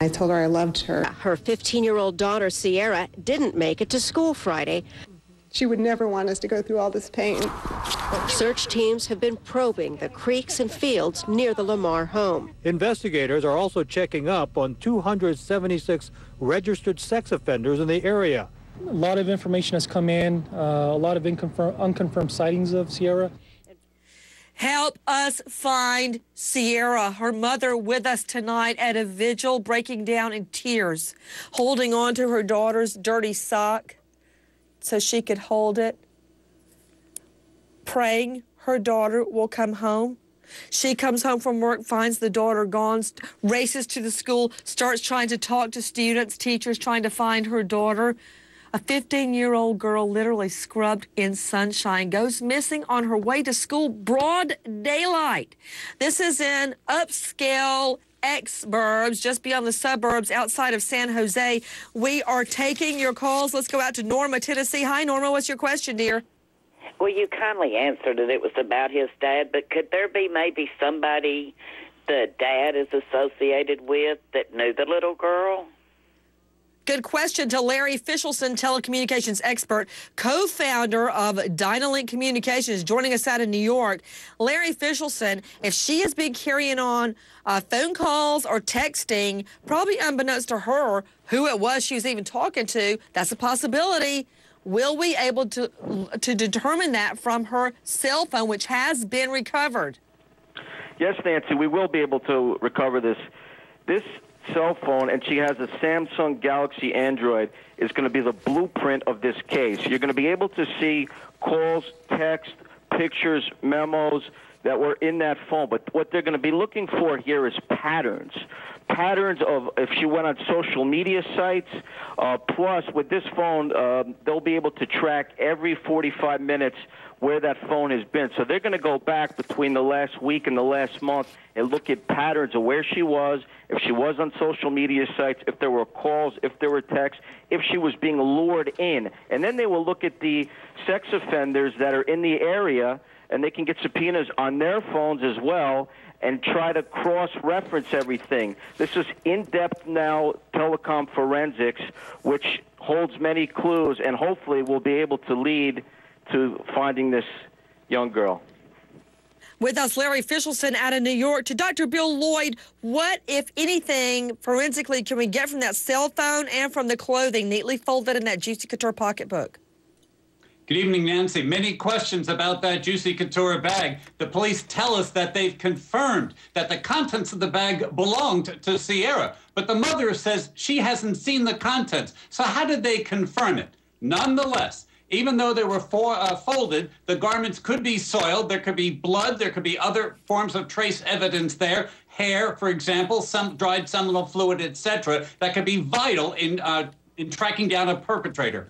I told her I loved her. Her 15-year-old daughter, Sierra, didn't make it to school Friday. She would never want us to go through all this pain. Search teams have been probing the creeks and fields near the Lamar home. Investigators are also checking up on 276 registered sex offenders in the area. A lot of information has come in, a lot of unconfirmed sightings of Sierra. Help us find Sierra, her mother, with us tonight at a vigil, breaking down in tears, holding on to her daughter's dirty sock so she could hold it, praying her daughter will come home. She comes home from work, finds the daughter gone, races to the school, starts trying to talk to students, teachers, trying to find her daughter. A 15-year-old girl literally scrubbed in sunshine goes missing on her way to school, broad daylight. This is in upscale exurbs, just beyond the suburbs outside of San Jose. We are taking your calls. Let's go out to Norma, Tennessee. Hi, Norma. What's your question, dear? Well, you kindly answered it. It was about his dad, but could there be maybe somebody the dad is associated with that knew the little girl? Good question to Larry Fishelson, telecommunications expert, co-founder of Dynalink Communications, joining us out of New York. Larry Fishelson, if she has been carrying on phone calls or texting, probably unbeknownst to her who it was she was even talking to, that's a possibility. Will we able to determine that from her cell phone, which has been recovered? Yes, Nancy, we will be able to recover this cell phone, and she has a Samsung Galaxy Android, is going to be the blueprint of this case. You're going to be able to see calls, text, pictures, memos that were in that phone. But what they're going to be looking for here is patterns of if she went on social media sites. Plus, with this phone, they'll be able to track every 45 minutes where that phone has been. So they're going to go back between the last week and the last month and look at patterns of where she was, if she was on social media sites, if there were calls, if there were texts, if she was being lured in. And then they will look at the sex offenders that are in the area, and they can get subpoenas on their phones as well and try to cross-reference everything. This is in-depth now telecom forensics, which holds many clues and hopefully will be able to lead to finding this young girl. With us, Larry Fishelson out of New York. To Dr. Bill Lloyd, what, if anything, forensically can we get from that cell phone and from the clothing neatly folded in that Juicy Couture pocketbook? Good evening, Nancy. Many questions about that Juicy Couture bag. The police tell us that they've confirmed that the contents of the bag belonged to Sierra, but the mother says she hasn't seen the contents. So how did they confirm it? Nonetheless, even though they were folded, the garments could be soiled. There could be blood. There could be other forms of trace evidence there. Hair, for example, some dried seminal fluid, etc. That could be vital in tracking down a perpetrator.